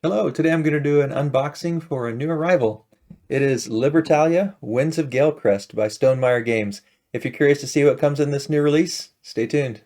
Hello, today I'm going to do an unboxing for a new arrival. It is Libertalia, Winds of Galecrest by Stonemaier Games. If you're curious to see what comes in this new release, stay tuned.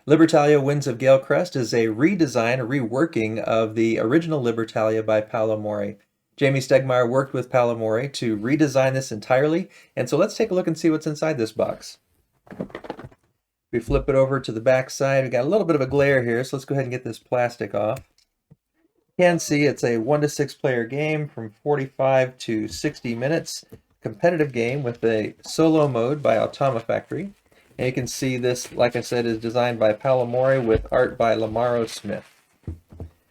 Libertalia, Winds of Galecrest is a redesign, a reworking of the original Libertalia by Paolo Mori. Jamey Stegmaier worked with Paolo Mori to redesign this entirely, and so let's take a look and see what's inside this box. We flip it over to the back side. We got a little bit of a glare here, so let's go ahead and get this plastic off. You can see it's a 1 to 6 player game from 45 to 60 minutes, competitive game with a solo mode by Automa Factory. And you can see this, like I said, is designed by Paolo Mori with art by Lamaro Smith.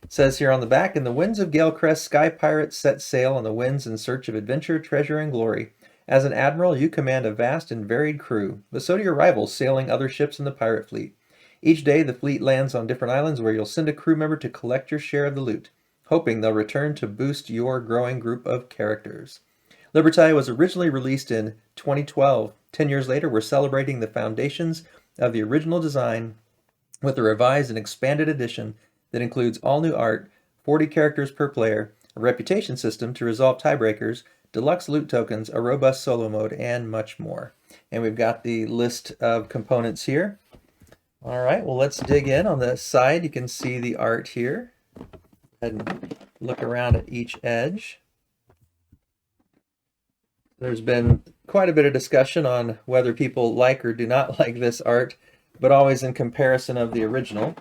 It says here on the back, in the winds of Galecrest, sky pirates set sail on the winds in search of adventure, treasure, and glory. As an admiral, you command a vast and varied crew, but so do your rivals sailing other ships in the pirate fleet. Each day, the fleet lands on different islands where you'll send a crew member to collect your share of the loot, hoping they'll return to boost your growing group of characters. Libertalia was originally released in 2012. 10 years later, we're celebrating the foundations of the original design with a revised and expanded edition that includes all new art, 40 characters per player, a reputation system to resolve tiebreakers, deluxe loot tokens, a robust solo mode, and much more. And we've got the list of components here. All right, well, let's dig in. On the side, you can see the art here. Go ahead and look around at each edge. There's been quite a bit of discussion on whether people like or do not like this art, but always in comparison of the original.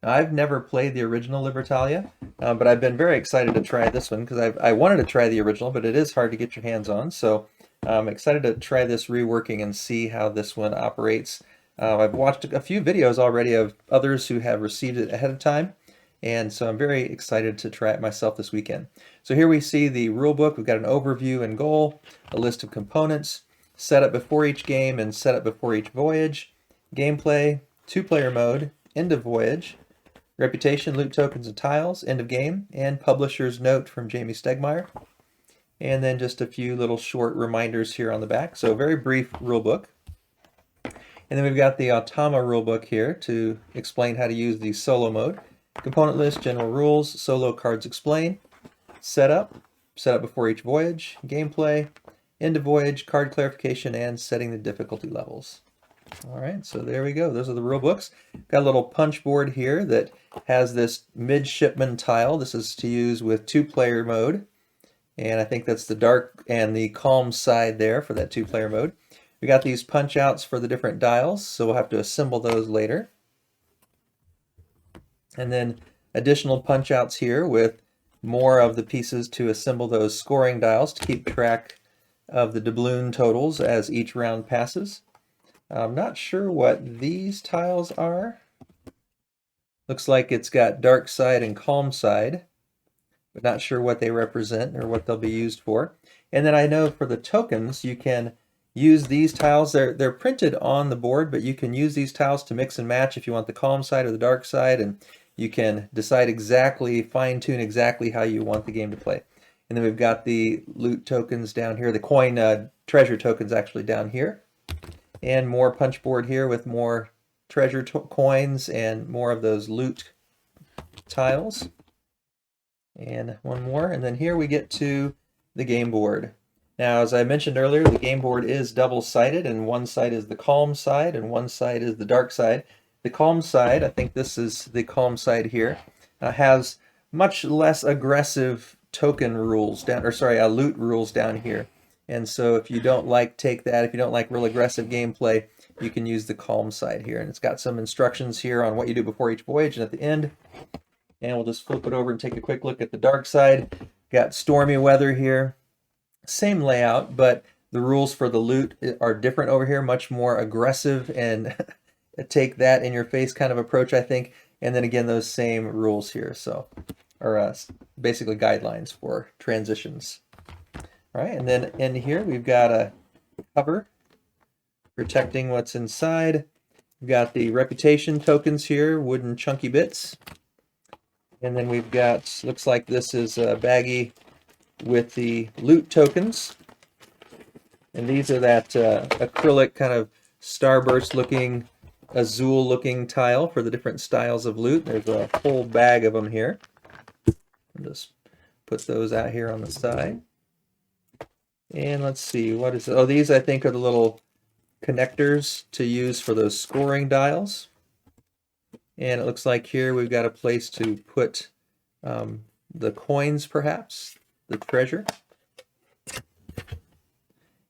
I've never played the original Libertalia, but I've been very excited to try this one because I wanted to try the original, but it is hard to get your hands on. So I'm excited to try this reworking and see how this one operates. I've watched a few videos already of others who have received it ahead of time, and so I'm very excited to try it myself this weekend. So here we see the rule book. We've got an overview and goal, a list of components, setup before each game and setup before each voyage, gameplay, 2-player mode, end of voyage, reputation, loot tokens and tiles, end of game, and publisher's note from Jamey Stegmaier. And then just a few little short reminders here on the back. So very brief rule book. And then we've got the Automa rulebook here to explain how to use the solo mode. Component list, general rules, solo cards explain, setup before each voyage, gameplay, end of voyage, card clarification, and setting the difficulty levels. All right, so there we go. Those are the rule books. Got a little punch board here that has this midshipman tile. This is to use with 2-player mode. And I think that's the dark and the calm side there for that 2-player mode. We got these punch outs for the different dials, so we'll have to assemble those later. And then additional punch outs here with more of the pieces to assemble those scoring dials to keep track of the doubloon totals as each round passes. I'm not sure what these tiles are. Looks like it's got dark side and calm side, but not sure what they represent or what they'll be used for. And then I know for the tokens, you can use these tiles. They're printed on the board, but you can use these tiles to mix and match if you want the calm side or the dark side, and you can decide exactly, fine-tune exactly how you want the game to play. And then we've got the loot tokens down here, the coin treasure tokens actually down here, and more punch board here with more treasure coins and more of those loot tiles. And one more, and then here we get to the game board. Now, as I mentioned earlier, the game board is double-sided, and one side is the calm side and one side is the dark side. The calm side, I think this is the calm side here, has much less aggressive token rules down, or sorry, loot rules down here. And so if you don't like if you don't like real aggressive gameplay, you can use the calm side here. And it's got some instructions here on what you do before each voyage and at the end. And we'll just flip it over and take a quick look at the dark side. Got stormy weather here. Same layout, but the rules for the loot are different over here, much more aggressive and take that in your face kind of approach, I think. And then again, those same rules here, so are basically guidelines for transitions. All right, and then in here we've got a cover protecting what's inside. We've got the reputation tokens here, wooden chunky bits. And then we've got, looks like this is a baggy with the loot tokens. And these are that acrylic kind of starburst looking, azul looking tile for the different styles of loot. There's a whole bag of them here. I'll just put those out here on the side. And let's see, what is it? Oh, these I think are the little connectors to use for those scoring dials. And it looks like here we've got a place to put the coins, perhaps, the treasure.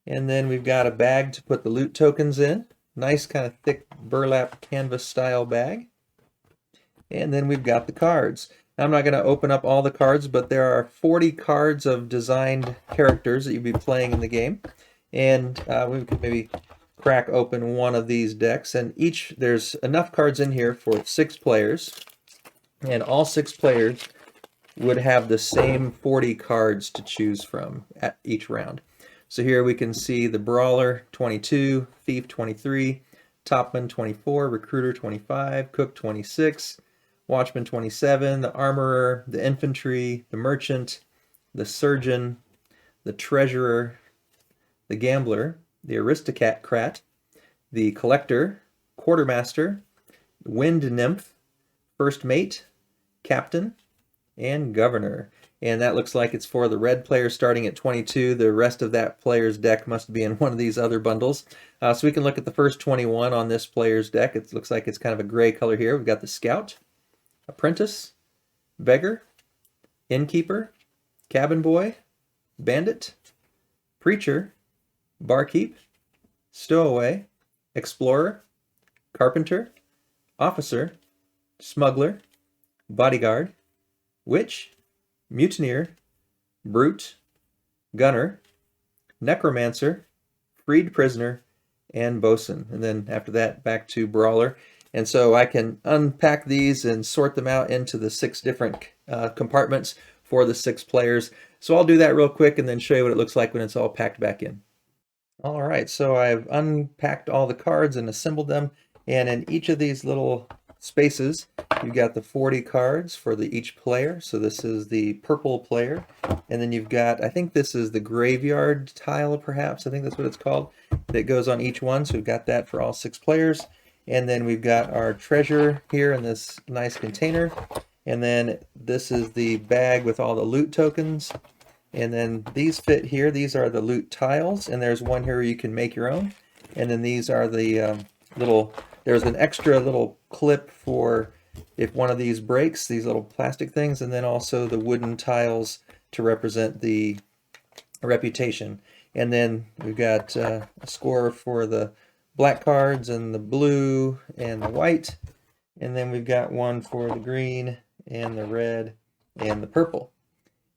And then we've got a bag to put the loot tokens in. Nice kind of thick burlap canvas style bag. And then we've got the cards. Now, I'm not going to open up all the cards, but there are 40 cards of designed characters that you'll be playing in the game. And we could maybe crack open one of these decks. And there's enough cards in here for 6 players. And all 6 players would have the same 40 cards to choose from at each round. So here we can see the Brawler 22, Thief 23, Topman 24, Recruiter 25, Cook 26, Watchman 27, the Armorer, the Infantry, the Merchant, the Surgeon, the Treasurer, the Gambler, the Aristocrat, the Collector, Quartermaster, Wind Nymph, First Mate, Captain, and Governor. And that looks like it's for the red player starting at 22. The rest of that player's deck must be in one of these other bundles. So we can look at the first 21 on this player's deck. It looks like it's kind of a gray color here. We've got the Scout, Apprentice, Beggar, Innkeeper, Cabin Boy, Bandit, Preacher, Barkeep, Stowaway, Explorer, Carpenter, Officer, Smuggler, Bodyguard, Witch, Mutineer, Brute, Gunner, Necromancer, Freed Prisoner, and Bosun. And then after that, back to Brawler. And so I can unpack these and sort them out into the 6 different compartments for the 6 players. So I'll do that real quick and then show you what it looks like when it's all packed back in. All right, so I've unpacked all the cards and assembled them. And in each of these little spaces, you've got the 40 cards for each player. So this is the purple player. And then you've got, I think this is the graveyard tile, perhaps. I think that's what it's called. That goes on each one. So we've got that for all 6 players. And then we've got our treasure here in this nice container. And then this is the bag with all the loot tokens. And then these fit here. These are the loot tiles. And there's one here where you can make your own. And then these are the there's an extra little clip for if one of these breaks, these little plastic things, and then also the wooden tiles to represent the reputation. And then we've got a score for the black cards and the blue and the white. And then we've got one for the green and the red and the purple.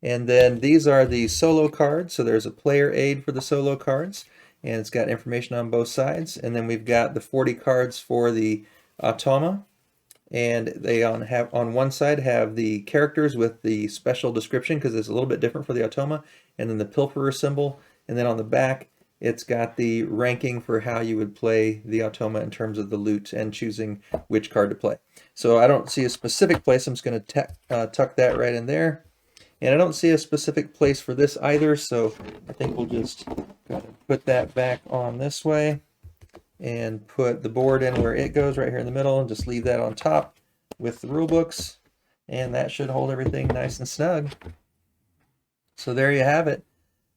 And then these are the solo cards. So there's a player aid for the solo cards. And it's got information on both sides. And then we've got the 40 cards for the automa. And they on one side have the characters with the special description because it's a little bit different for the automa. And then the pilferer symbol. And then on the back, it's got the ranking for how you would play the automa in terms of the loot and choosing which card to play. So I don't see a specific place. I'm just going to tuck that right in there. And I don't see a specific place for this either, so I think we'll just put that back on this way and put the board in where it goes right here in the middle and just leave that on top with the rule books. And that should hold everything nice and snug. So there you have it.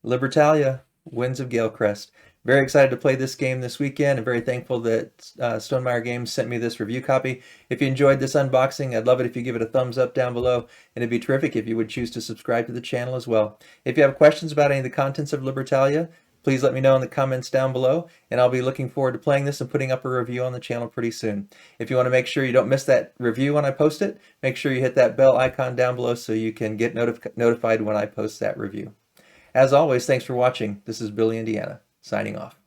Libertalia, Winds of Galecrest. Very excited to play this game this weekend and very thankful that Stonemaier Games sent me this review copy. If you enjoyed this unboxing, I'd love it if you give it a thumbs up down below, and it'd be terrific if you would choose to subscribe to the channel as well. If you have questions about any of the contents of Libertalia, please let me know in the comments down below, and I'll be looking forward to playing this and putting up a review on the channel pretty soon. If you want to make sure you don't miss that review when I post it, make sure you hit that bell icon down below so you can get notified when I post that review. As always, thanks for watching. This is Billy Indiana, signing off.